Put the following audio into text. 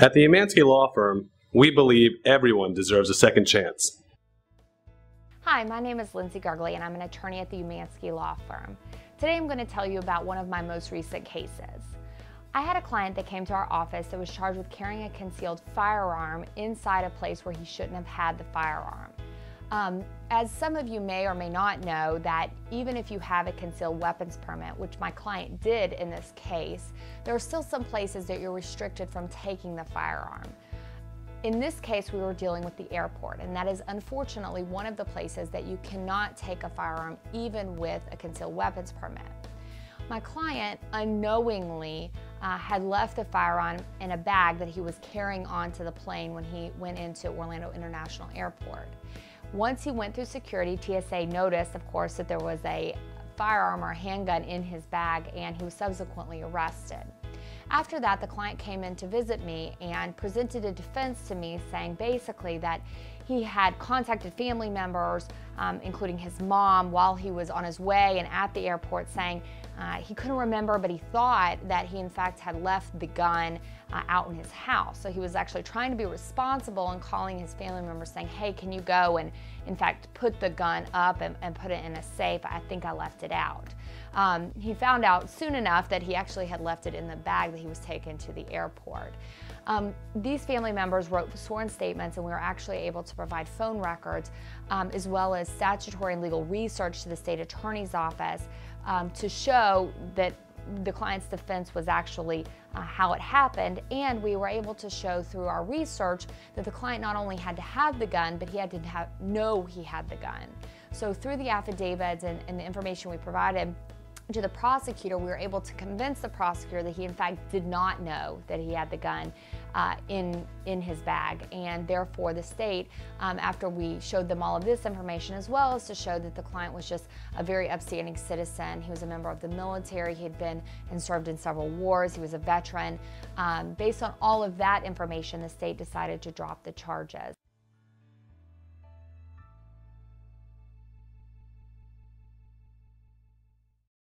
At the Umansky Law Firm, we believe everyone deserves a second chance. Hi, my name is Lindsay Gurgley and I'm an attorney at the Umansky Law Firm. Today I'm going to tell you about one of my most recent cases. I had a client that came to our office that was charged with carrying a concealed firearm inside a place where he shouldn't have had the firearm. As some of you may or may not know, that even if you have a concealed weapons permit, which my client did in this case, there are still some places that you're restricted from taking the firearm. In this case, we were dealing with the airport, and that is unfortunately one of the places that you cannot take a firearm even with a concealed weapons permit. My client unknowingly had left the firearm in a bag that he was carrying onto the plane when he went into Orlando International Airport. Once he went through security, TSA noticed, of course, that there was a firearm or a handgun in his bag, and he was subsequently arrested. After that, the client came in to visit me and presented a defense to me, saying basically that he had contacted family members, including his mom, while he was on his way and at the airport, saying he couldn't remember, but he thought that he in fact had left the gun out in his house. So he was actually trying to be responsible and calling his family members saying, hey, can you go and in fact put the gun up and put it in a safe? I think I left it out. He found out soon enough that he actually had left it in the bag that he was taken to the airport. These family members wrote sworn statements, and we were actually able to provide phone records as well as statutory and legal research to the state attorney's office to show that the client's defense was actually how it happened, and we were able to show through our research that the client not only had to have the gun, but he had to know he had the gun. So through the affidavits and the information we provided to the prosecutor, we were able to convince the prosecutor that he in fact did not know that he had the gun in his bag, and therefore the state, after we showed them all of this information, as well as to show that the client was just a very upstanding citizen. He was a member of the military, he had been and served in several wars, he was a veteran. Based on all of that information, the state decided to drop the charges.